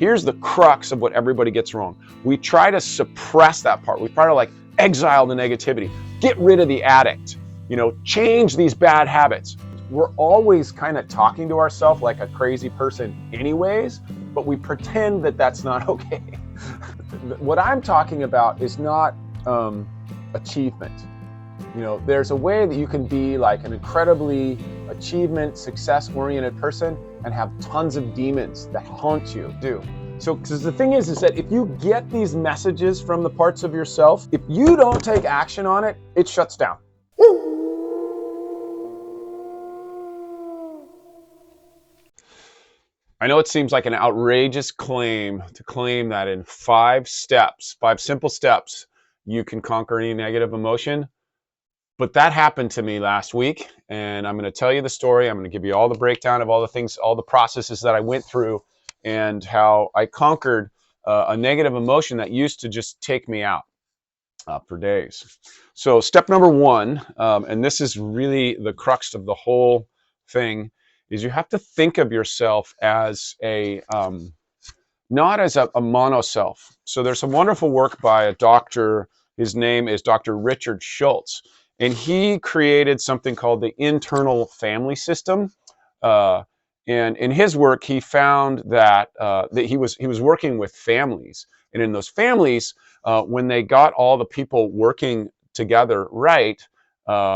here's the crux of what everybody gets wrong. We try to suppress that part. We try to like exile the negativity, get rid of the addict, change these bad habits. We're always kind of talking to ourselves like a crazy person anyways, but we pretend that that's not okay. What I'm talking about is not achievement. There's a way that you can be like an incredibly achievement, success-oriented person and have tons of demons that haunt you. So, because the thing is that if you get these messages from the parts of yourself, if you don't take action on it, it shuts down. I know it seems like an outrageous claim to claim that in 5 simple steps, you can conquer any negative emotion. But that happened to me last week, and I'm going to tell you the story. I'm going to give you all the breakdown of all the things, all the processes that I went through, and how I conquered a negative emotion that used to just take me out for days. So step number 1, and this is really the crux of the whole thing, is you have to think of yourself as not as a mono self. So there's some wonderful work by a doctor. His name is Dr. Richard Schultz. And he created something called the internal family system. And in his work, he found that he was working with families. And in those families, when they got all the people working together right,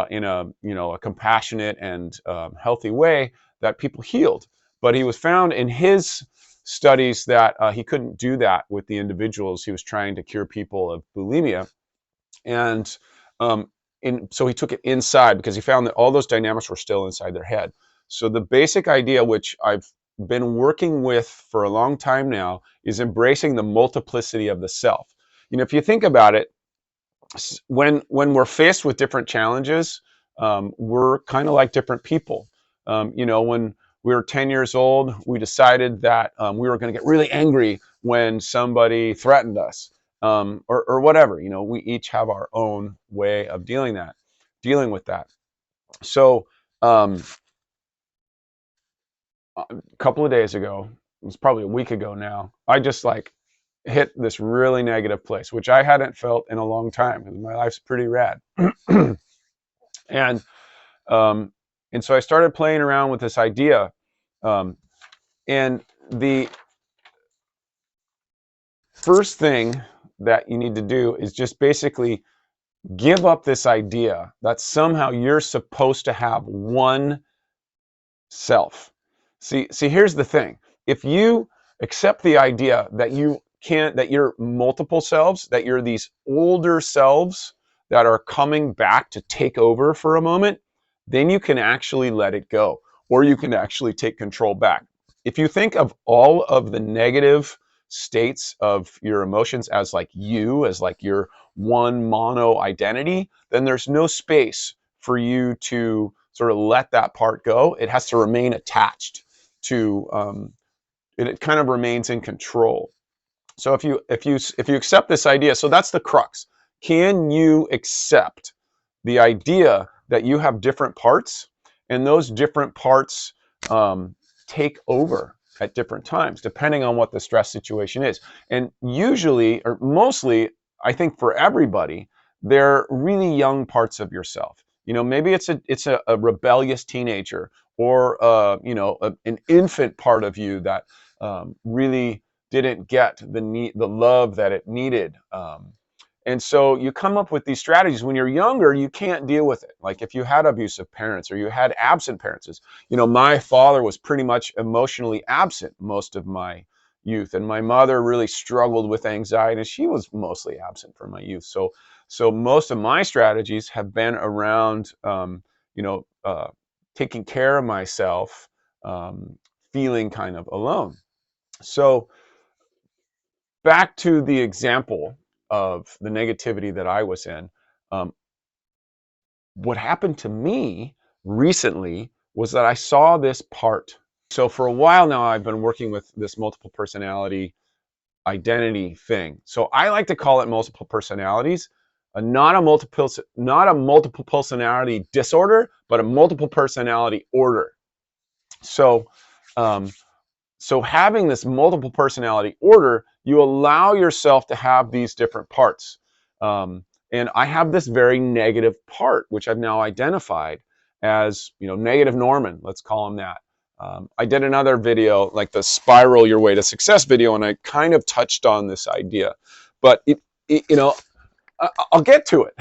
in a compassionate and healthy way, that people healed. But he was found in his studies that he couldn't do that with the individuals he was trying to cure people of bulimia. And so he took it inside because he found that all those dynamics were still inside their head. So the basic idea, which I've been working with for a long time now, is embracing the multiplicity of the self. If you think about it, when we're faced with different challenges, we're kind of like different people. When we were 10 years old, we decided that we were going to get really angry when somebody threatened us. Or whatever, we each have our own way of dealing with that. So a couple of days ago, it was probably a week ago now, I just hit this really negative place, which I hadn't felt in a long time because my life's pretty rad. And so I started playing around with this idea, and the first thing that you need to do is just basically give up this idea that somehow you're supposed to have one self. See, here's the thing. If you accept the idea that that you're multiple selves, that you're these older selves that are coming back to take over for a moment, then you can actually let it go, or you can actually take control back. If you think of all of the negative states of your emotions as like your one mono identity, then there's no space for you to sort of let that part go. It has to remain attached to it kind of remains in control. So if you accept this idea, so that's the crux. Can you accept the idea that you have different parts, and those different parts take over at different times, depending on what the stress situation is? And usually, or mostly, I think for everybody, they're really young parts of yourself. Maybe it's a rebellious teenager, or an infant part of you that really didn't get the love that it needed. And so you come up with these strategies. When you're younger, you can't deal with it. Like if you had abusive parents or you had absent parents. My father was pretty much emotionally absent most of my youth, and my mother really struggled with anxiety, and she was mostly absent from my youth. So most of my strategies have been around, taking care of myself, feeling kind of alone. So back to the example of the negativity that I was in. What happened to me recently was that I saw this part. So for a while now, I've been working with this multiple personality identity thing. So I like to call it multiple personalities, not a multiple personality disorder, but a multiple personality order. So So having this multiple personality order, you allow yourself to have these different parts. And I have this very negative part, which I've now identified as, negative Norman. Let's call him that. I did another video, like the Spiral Your Way to Success video, and I kind of touched on this idea. But I'll get to it.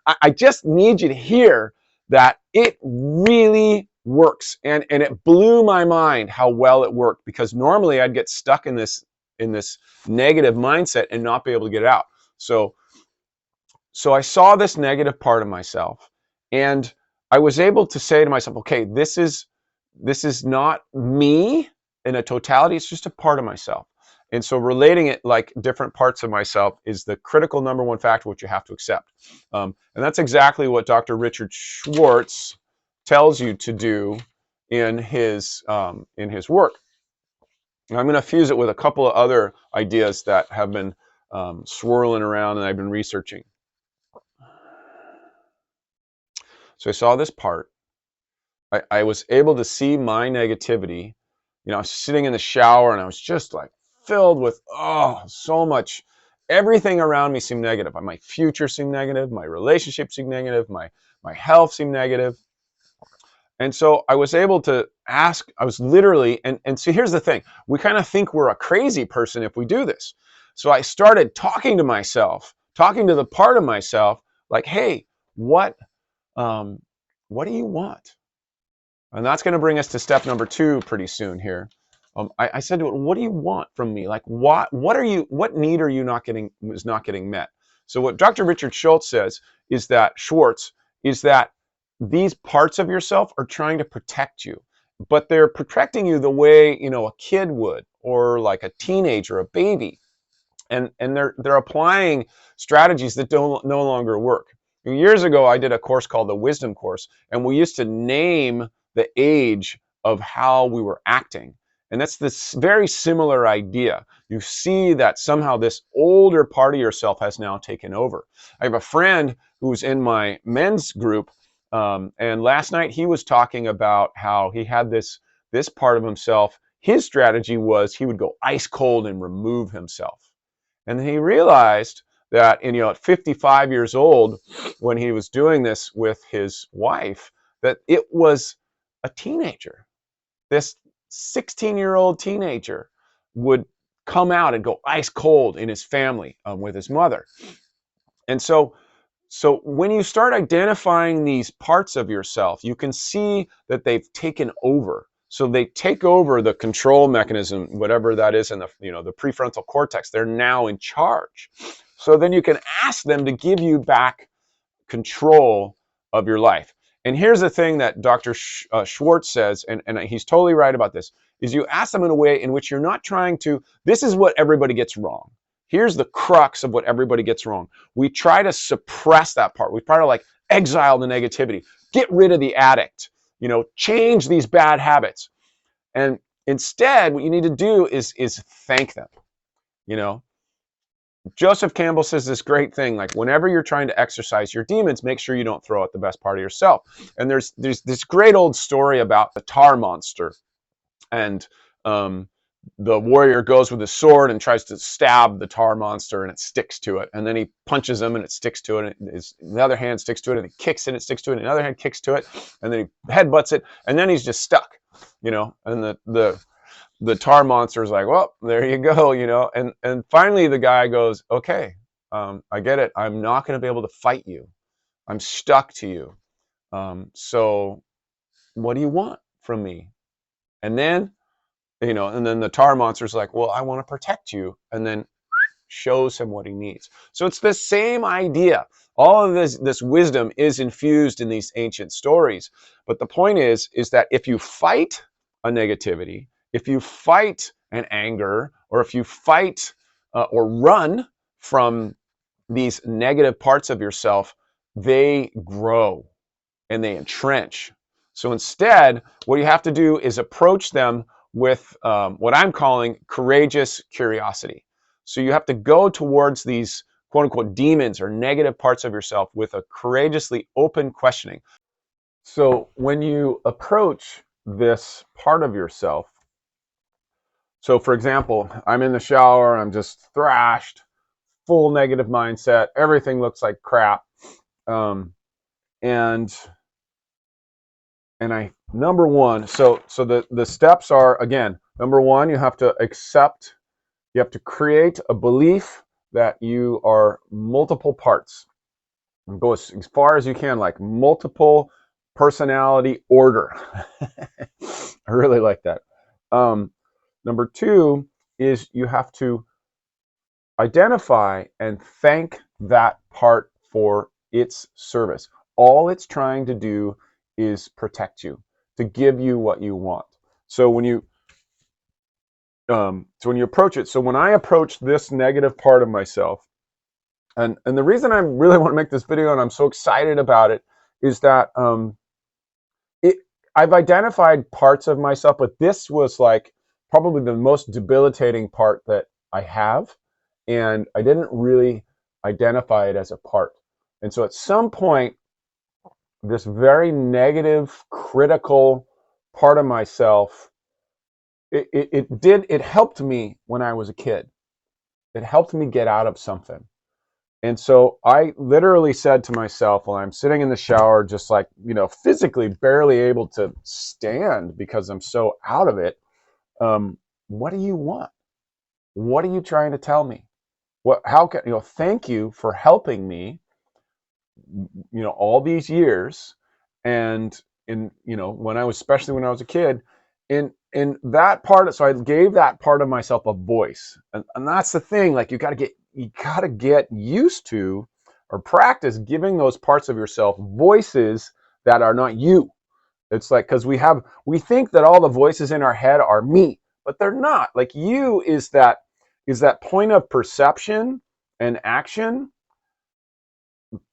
I just need you to hear that it really works, and it blew my mind how well it worked, because normally I'd get stuck in this negative mindset and not be able to get it out. So I saw this negative part of myself, and I was able to say to myself, okay, this is not me in a totality, it's just a part of myself. And so relating it like different parts of myself is the critical number one factor which you have to accept. And that's exactly what Dr. Richard Schwartz tells you to do in his work. And I'm going to fuse it with a couple of other ideas that have been swirling around and I've been researching. So I saw this part. I was able to see my negativity. I was sitting in the shower and I was just like filled with, so much. Everything around me seemed negative. My future seemed negative. My relationship seemed negative. My health seemed negative. And so I was able to ask, I was literally, and see, here's the thing. We kind of think we're a crazy person if we do this. So I started talking to myself, talking to the part of myself, like, hey, what do you want? And that's going to bring us to step number 2 pretty soon here. I said to it, what do you want from me? Like, what need are you not getting, is not getting met? So what Dr. Richard Schwartz is that these parts of yourself are trying to protect you, but they're protecting you the way, a kid would, or like a teenager, a baby. And they're applying strategies that no longer work. Years ago, I did a course called the Wisdom Course, and we used to name the age of how we were acting. And that's this very similar idea. You see that somehow this older part of yourself has now taken over. I have a friend who's in my men's group, and last night he was talking about how he had this part of himself. His strategy was he would go ice cold and remove himself. And he realized that at 55 years old, when he was doing this with his wife, that it was a teenager. This 16-year-old teenager would come out and go ice cold in his family with his mother. And so when you start identifying these parts of yourself, you can see that they've taken over. So they take over the control mechanism, whatever that is, in the the prefrontal cortex. They're now in charge. So then you can ask them to give you back control of your life. And here's the thing that Dr. Schwartz says, and he's totally right about this, is you ask them in a way in which you're not trying to, this is what everybody gets wrong. Here's the crux of what everybody gets wrong. We try to suppress that part. We try to like exile the negativity, get rid of the addict, change these bad habits. And instead, what you need to do is thank them. Joseph Campbell says this great thing, like whenever you're trying to exercise your demons, make sure you don't throw out the best part of yourself. And there's this great old story about the tar monster. And the warrior goes with his sword and tries to stab the tar monster, and it sticks to it. And then he punches him, and it sticks to it. And the other hand sticks to it, and he kicks it, and it sticks to it. And the other hand kicks to it, and then he headbutts it, and then he's just stuck, And the tar monster is like, well, there you go, And finally, the guy goes, okay, I get it. I'm not going to be able to fight you. I'm stuck to you. So what do you want from me? And then the tar monster's like, well, I want to protect you, and then shows him what he needs. So it's the same idea. All of this wisdom is infused in these ancient stories. But the point is that if you fight a negativity, if you fight an anger, or if you fight or run from these negative parts of yourself, they grow and they entrench. So instead, what you have to do is approach them with what I'm calling courageous curiosity. So you have to go towards these quote unquote demons or negative parts of yourself with a courageously open questioning. So when you approach this part of yourself, So for example, I'm in the shower, I'm just thrashed, full negative mindset, everything looks like crap. Um, and I, number one, so the steps are, again, number one, you have to accept, you have to create a belief that you are multiple parts. And go as far as you can, like multiple personality order. I really like that. Number two is you have to identify and thank that part for its service. All it's trying to do is protect you, to give you what you want. So when you approach it, so when I approach this negative part of myself, and the reason I really want to make this video and I'm so excited about it is that I've identified parts of myself, but this was like probably the most debilitating part that I have, and I didn't really identify it as a part. And so at some point, this very negative, critical part of myself, it helped me when I was a kid. It helped me get out of something. And so I literally said to myself while I'm sitting in the shower, just like, physically barely able to stand because I'm so out of it. What do you want? What are you trying to tell me? How can, thank you for helping me, all these years. And especially when I was a kid, in that part, so I gave that part of myself a voice. And that's the thing, like you gotta get used to or practice giving those parts of yourself voices that are not you. It's like, because we think that all the voices in our head are me, but they're not. Like you is that point of perception and action,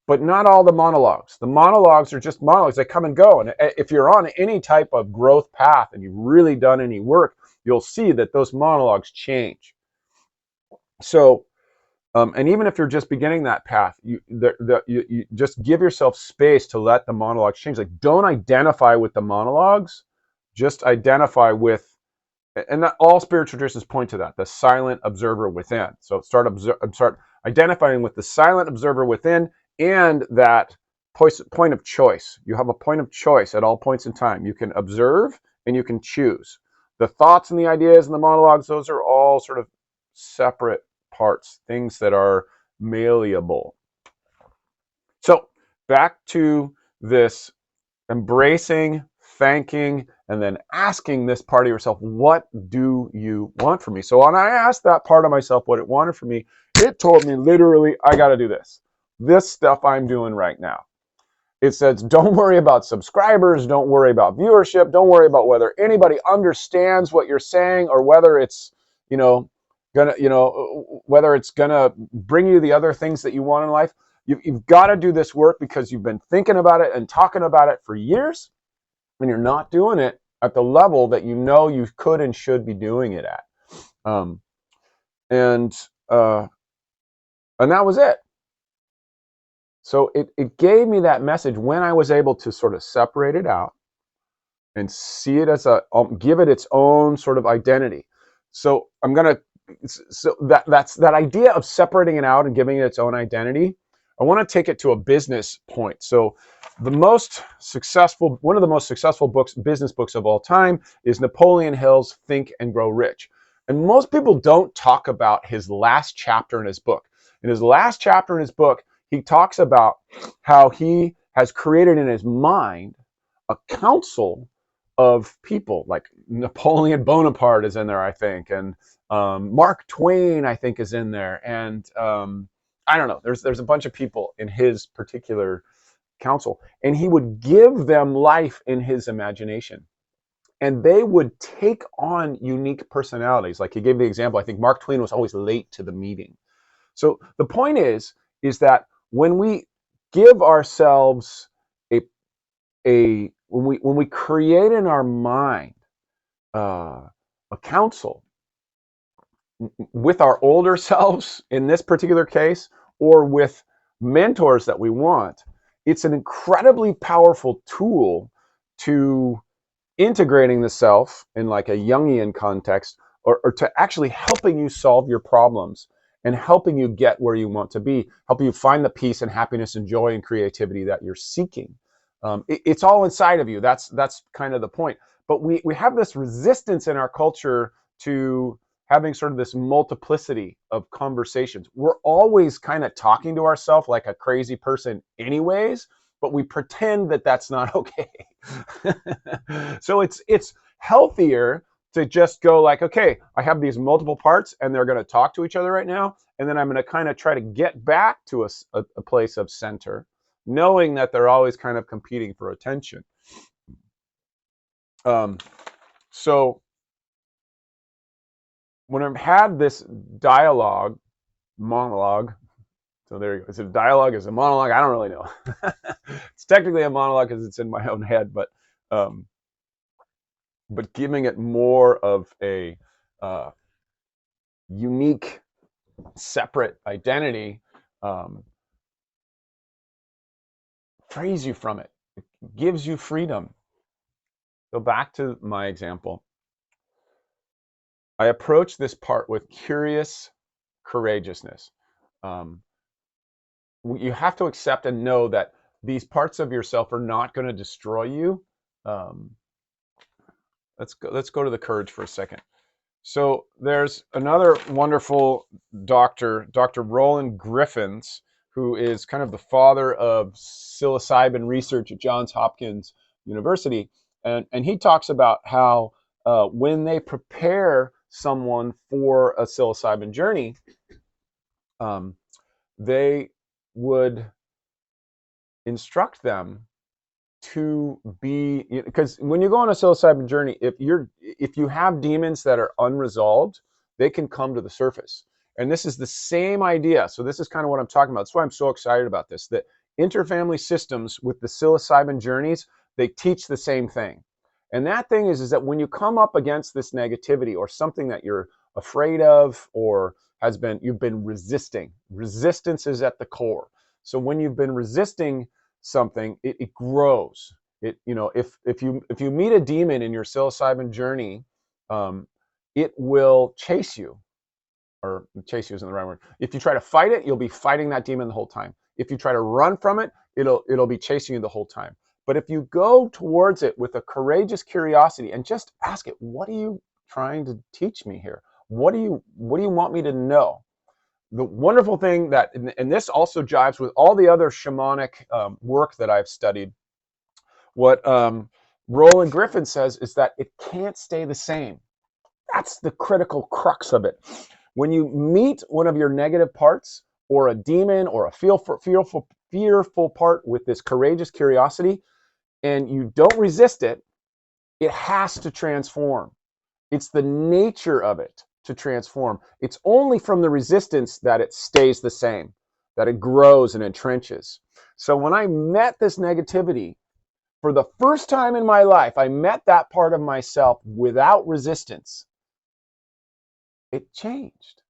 but not all the monologues. The monologues are just monologues. They come and go. And if you're on any type of growth path and you've really done any work, you'll see that those monologues change. So, and even if you're just beginning that path, you just give yourself space to let the monologues change. Like, don't identify with the monologues, just identify with, and all spiritual traditions point to that, the silent observer within. So start identifying with the silent observer within, and that point of choice. You have a point of choice at all points in time. You can observe and you can choose. The thoughts and the ideas and the monologues, those are all sort of separate parts, things that are malleable. So back to this embracing, thanking, and then asking this part of yourself, what do you want from me? So when I asked that part of myself what it wanted from me, it told me literally, I got to do this stuff I'm doing right now. It says, don't worry about subscribers, don't worry about viewership, don't worry about whether anybody understands what you're saying or whether it's, whether it's gonna bring you the other things that you want in life. You've got to do this work because you've been thinking about it and talking about it for years, and you're not doing it at the level that you could and should be doing it at. And that was it. So it gave me that message when I was able to sort of separate it out and see it as give it its own sort of identity. So that's that idea of separating it out and giving it its own identity. I want to take it to a business point. So one of the most successful business books of all time is Napoleon Hill's Think and Grow Rich. And most people don't talk about his last chapter in his book. In his last chapter in his book, he talks about how he has created in his mind a council of people, like Napoleon Bonaparte is in there, I think, and Mark Twain, I think, is in there, and I don't know. There's a bunch of people in his particular council, and he would give them life in his imagination, and they would take on unique personalities. Like he gave the example, I think Mark Twain was always late to the meeting. So the point is that when we give ourselves when we create in our mind a council with our older selves in this particular case, or with mentors that we want, it's an incredibly powerful tool to integrating the self in like a Jungian context or to actually helping you solve your problems and helping you get where you want to be, helping you find the peace and happiness and joy and creativity that you're seeking. It's all inside of you. That's kind of the point. But we have this resistance in our culture to having sort of this multiplicity of conversations. We're always kind of talking to ourselves like a crazy person anyways, but we pretend that that's not okay. So it's healthier to just go like, okay, I have these multiple parts and they're going to talk to each other right now. And then I'm going to kind of try to get back to a place of center, knowing that they're always kind of competing for attention. So when I've had this monologue, so there you go. Is it a dialogue? Is it a monologue? I don't really know. It's technically a monologue because it's in my own head, but giving it more of a unique, separate identity frees you from it. It gives you freedom. So back to my example. I approach this part with curious courageousness. You have to accept and know that these parts of yourself are not going to destroy you. Let's go to the courage for a second. So there's another wonderful doctor, Dr. Roland Griffiths, who is kind of the father of psilocybin research at Johns Hopkins University. And he talks about how when they prepare someone for a psilocybin journey, they would instruct them to be, because when you go on a psilocybin journey, if you have demons that are unresolved, they can come to the surface. And this is the same idea. So this is kind of what I'm talking about. That's why I'm so excited about this, that interfamily systems with the psilocybin journeys, they teach the same thing. And that thing is that when you come up against this negativity or something that you're afraid of or you've been resisting, resistance is at the core. So when you've been resisting something, it grows. If you meet a demon in your psilocybin journey, it will chase you, or chase you isn't the right word. If you try to fight it, you'll be fighting that demon the whole time. If you try to run from it, it'll be chasing you the whole time. But if you go towards it with a courageous curiosity and just ask it, what are you trying to teach me here? What do you want me to know? The wonderful thing that, and this also jives with all the other shamanic work that I've studied, what Roland Griffin says is that it can't stay the same. That's the critical crux of it. When you meet one of your negative parts, or a demon, or a fearful part with this courageous curiosity, and you don't resist it, it has to transform. It's the nature of it to transform. It's only from the resistance that it stays the same, that it grows and entrenches. So when I met this negativity, for the first time in my life, I met that part of myself without resistance. It changed.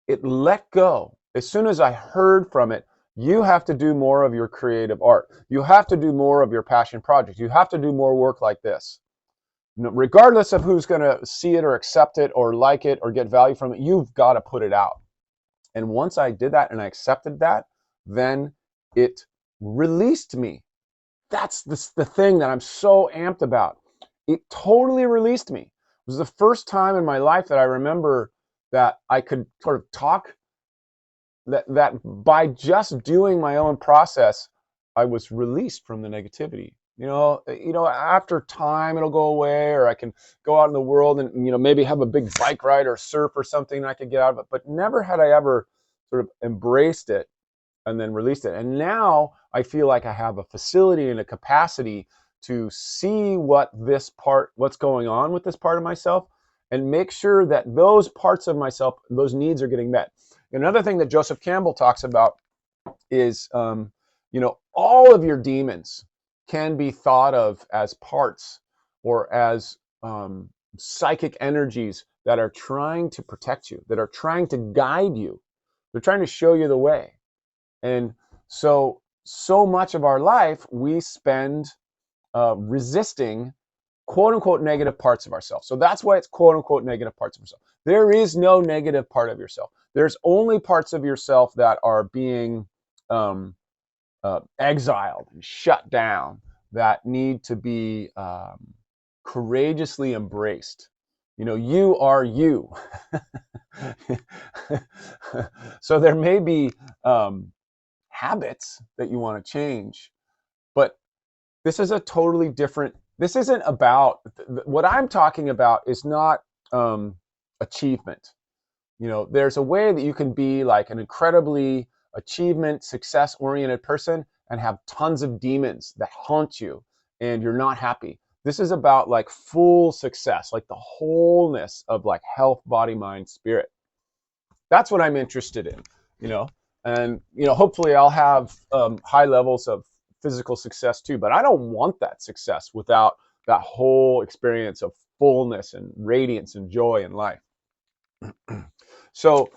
It let go. As soon as I heard from it, you have to do more of your creative art. You have to do more of your passion project. You have to do more work like this. Regardless of who's going to see it or accept it or like it or get value from it, you've got to put it out. And once I did that and I accepted that, then it released me. That's the thing that I'm so amped about. It totally released me. It was the first time in my life that I remember that I could sort of talk, that by just doing my own process, I was released from the negativity. After time it'll go away, or I can go out in the world and maybe have a big bike ride or surf or something and I could get out of it. But never had I ever sort of embraced it and then released it. And now I feel like I have a facility and a capacity to see what's going on with this part of myself, and make sure that those parts of myself, those needs are getting met. Another thing that Joseph Campbell talks about is, all of your demons can be thought of as parts or as psychic energies that are trying to protect you, that are trying to guide you. They're trying to show you the way. And so much of our life we spend resisting quote unquote negative parts of ourselves. So that's why it's quote unquote negative parts of yourself. There is no negative part of yourself. There's only parts of yourself that are being exiled and shut down, that need to be courageously embraced. You are you. So there may be habits that you want to change, but this is a totally different, this isn't about, what I'm talking about is not achievement. There's a way that you can be like an incredibly achievement, success-oriented person and have tons of demons that haunt you and you're not happy. This is about like full success, like the wholeness of like health, body, mind, spirit. That's what I'm interested in, and hopefully I'll have high levels of physical success too, but I don't want that success without that whole experience of fullness and radiance and joy in life. So,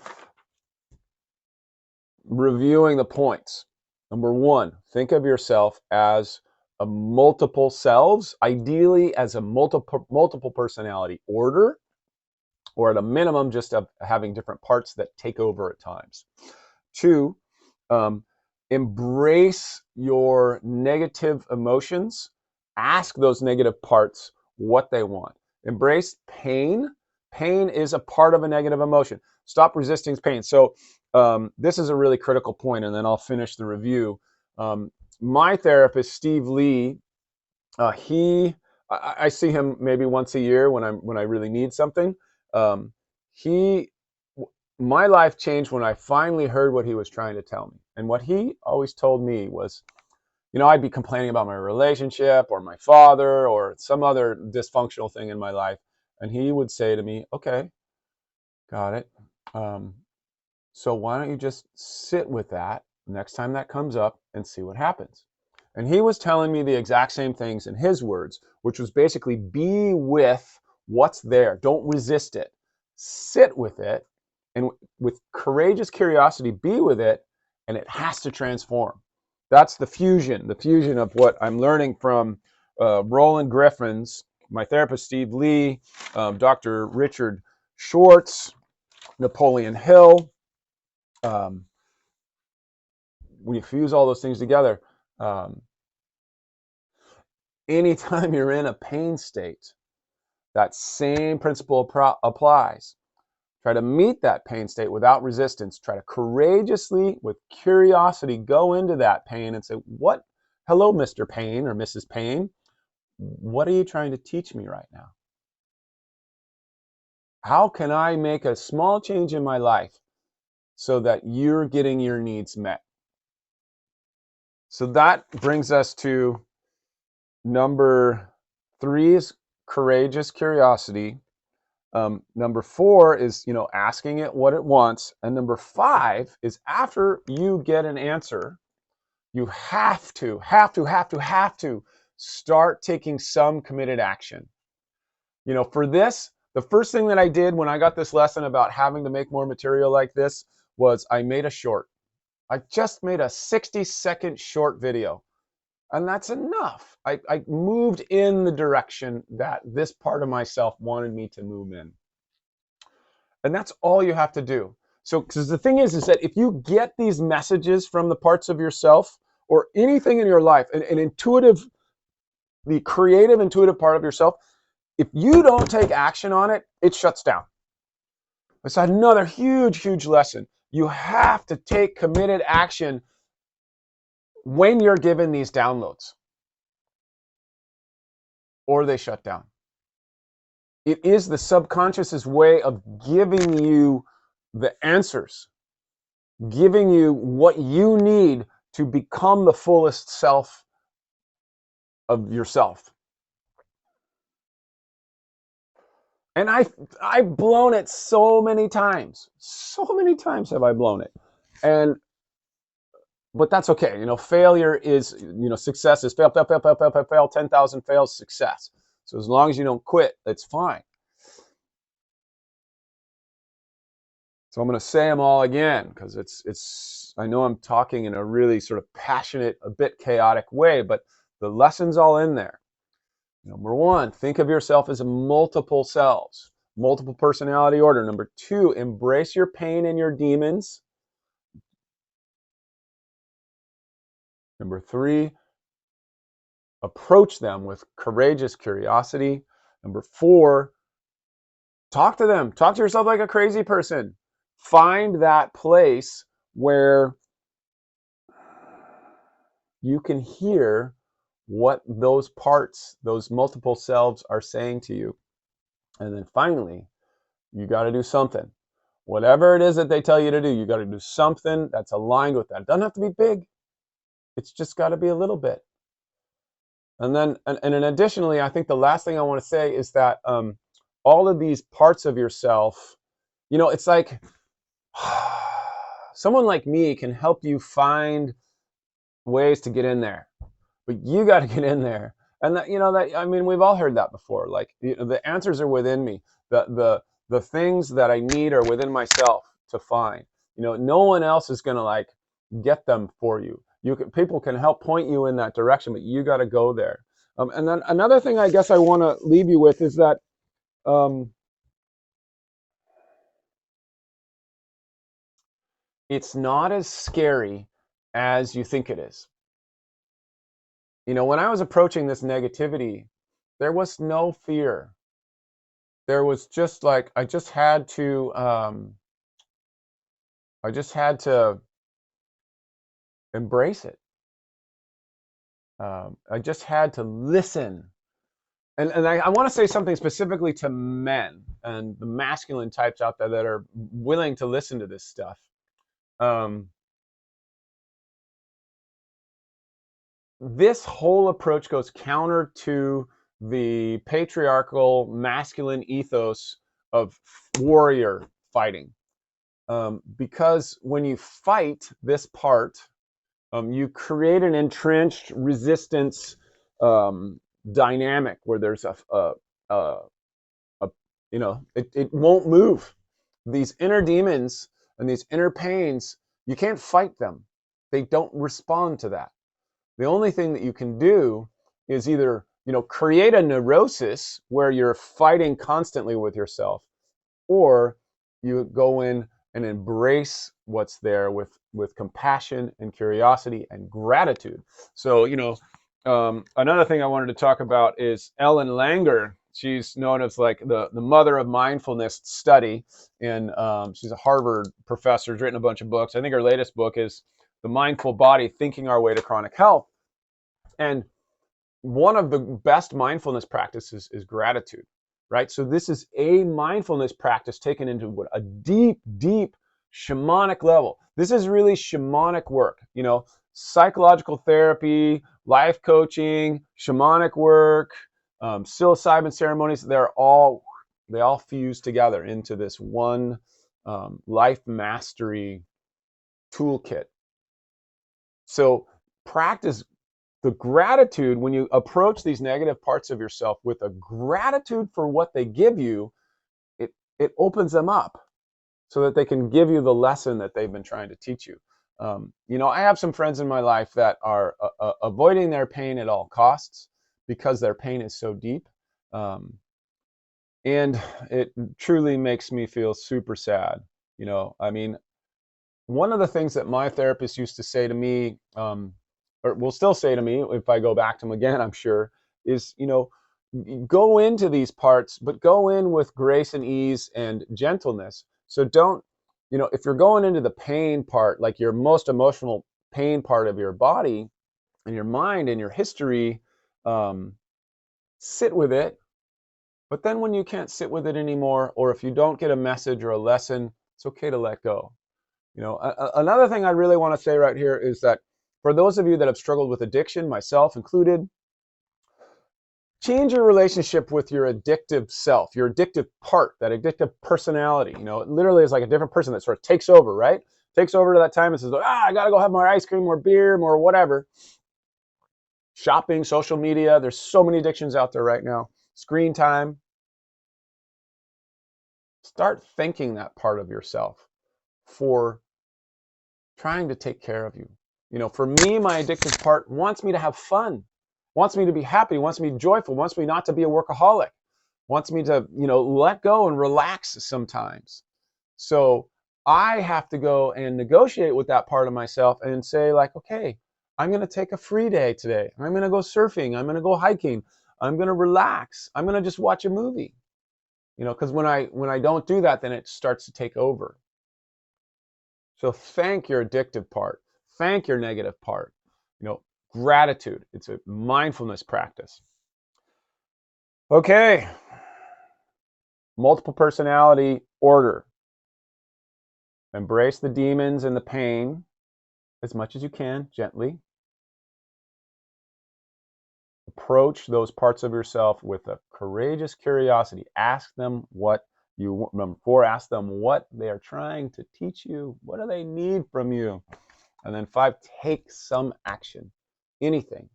reviewing the points. Number one, think of yourself as a multiple selves, ideally as a multiple personality order, or at a minimum, just of having different parts that take over at times. Two, embrace your negative emotions. Ask those negative parts what they want. Embrace pain. Pain is a part of a negative emotion. Stop resisting pain. So this is a really critical point, and then I'll finish the review. My therapist, Steve Lee, I see him maybe once a year when I really need something. My life changed when I finally heard what he was trying to tell me. And what he always told me was, I'd be complaining about my relationship or my father or some other dysfunctional thing in my life. And he would say to me, okay, got it. So why don't you just sit with that next time that comes up and see what happens? And he was telling me the exact same things in his words, which was basically be with what's there. Don't resist it. Sit with it. And with courageous curiosity, be with it, and it has to transform. That's the fusion of what I'm learning from Roland Griffins, my therapist, Steve Lee, Dr. Richard Schwartz, Napoleon Hill. When you fuse all those things together, anytime you're in a pain state, that same principle applies. Try to meet that pain state without resistance. Try to courageously, with curiosity, go into that pain and say, hello, Mr. Pain or Mrs. Pain, what are you trying to teach me right now? How can I make a small change in my life so that you're getting your needs met? So that brings us to number 3 is courageous curiosity. Number 4 is, asking it what it wants. And number 5 is after you get an answer, you have to start taking some committed action. For this, the first thing that I did when I got this lesson about having to make more material like this was I made a short. I just made a 60-second short video. And that's enough. I moved in the direction that this part of myself wanted me to move in. And that's all you have to do. So, because the thing is that if you get these messages from the parts of yourself or anything in your life, the creative, intuitive part of yourself, if you don't take action on it, it shuts down. It's another huge, huge lesson. You have to take committed action when you're given these downloads, or they shut down. It is the subconscious's way of giving you the answers, giving you what you need to become the fullest self of yourself. And I've blown it so many times. So many times have I blown it. But that's okay. Failure is, success is fail, 10,000 fails, success. So as long as you don't quit, it's fine. So I'm going to say them all again because I know I'm talking in a really sort of passionate, a bit chaotic way, but the lesson's all in there. Number one, think of yourself as multiple selves, multiple personality order. Number two, embrace your pain and your demons. Number three, approach them with courageous curiosity. Number four, talk to them. Talk to yourself like a crazy person. Find that place where you can hear what those parts, those multiple selves are saying to you. And then finally, you got to do something. Whatever it is that they tell you to do, you got to do something that's aligned with that. It doesn't have to be big. It's just got to be a little bit. And then, and additionally, I think the last thing I want to say is that all of these parts of yourself, you know, it's like someone like me can help you find ways to get in there, but you got to get in there. And that, you know, that, I mean, we've all heard that before. Like, you know, the answers are within me. The things that I need are within myself to find. You know, no one else is going to like get them for you. People can help point you in that direction, but you got to go there. And then another thing I guess I want to leave you with is that it's not as scary as you think it is. You know, when I was approaching this negativity, there was no fear. There was just like, I just had to embrace it. I just had to listen. And I want to say something specifically to men and the masculine types out there that are willing to listen to this stuff. This whole approach goes counter to the patriarchal masculine ethos of warrior fighting. Because when you fight this part, you create an entrenched resistance dynamic where there's you know, it won't move. These inner demons and these inner pains, you can't fight them. They don't respond to that. The only thing that you can do is either, you know, create a neurosis where you're fighting constantly with yourself, or you go in and embrace what's there with compassion and curiosity and gratitude. So, you know, another thing I wanted to talk about is Ellen Langer. She's known as like the mother of mindfulness study, and she's a Harvard professor. She's written a bunch of books. I think her latest book is The Mindful Body, Thinking Our Way to Chronic Health. And one of the best mindfulness practices is gratitude, right? So this is a mindfulness practice taken into what, a deep, deep shamanic level. This is really shamanic work, you know, psychological therapy, life coaching, shamanic work, psilocybin ceremonies. They all fuse together into this one life mastery toolkit. So practice the gratitude when you approach these negative parts of yourself with a gratitude for what they give you. It opens them up so that they can give you the lesson that they've been trying to teach you. You know, I have some friends in my life that are avoiding their pain at all costs because their pain is so deep. And it truly makes me feel super sad. You know, I mean, one of the things that my therapist used to say to me, or will still say to me if I go back to him again, I'm sure, is, you know, go into these parts, but go in with grace and ease and gentleness. So don't, you know, if you're going into the pain part, like your most emotional pain part of your body and your mind and your history, sit with it. But then when you can't sit with it anymore, or if you don't get a message or a lesson, it's okay to let go. You know, another thing I really want to say right here is that for those of you that have struggled with addiction, myself included, change your relationship with your addictive self, your addictive part, that addictive personality. You know, it literally is like a different person that sort of takes over, right? Takes over to that time and says, I got to go have more ice cream, more beer, more whatever. Shopping, social media, there's so many addictions out there right now. Screen time. Start thanking that part of yourself for trying to take care of you. You know, for me, my addictive part wants me to have fun. wants me to be happy, wants me joyful, wants me not to be a workaholic, wants me to, let go and relax sometimes. So I have to go and negotiate with that part of myself and say, like, okay, I'm going to take a free day today. I'm going to go surfing. I'm going to go hiking. I'm going to relax. I'm going to just watch a movie. Because when I don't do that, then it starts to take over. So thank your addictive part. Thank your negative part. Gratitude. It's a mindfulness practice. Okay. Multiple personality order. Embrace the demons and the pain as much as you can, gently. Approach those parts of yourself with a courageous curiosity. Ask them what you number 4, ask them what they are trying to teach you. What do they need from you? And then 5, take some action. Anything.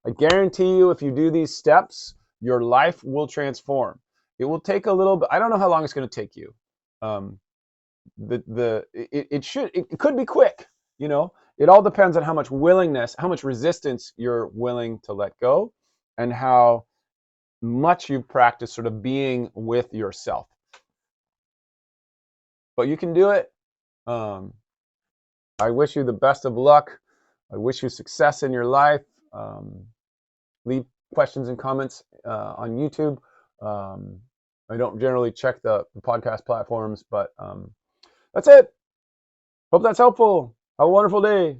I guarantee you, if you do these steps, your life will transform. It will take a little bit. I don't know how long it's going to take you. It could be quick. It all depends on how much willingness, how much resistance you're willing to let go, and how much you practice sort of being with yourself. But you can do it. I wish you the best of luck. I wish you success in your life. Leave questions and comments on YouTube. I don't generally check the podcast platforms, but that's it. Hope that's helpful. Have a wonderful day.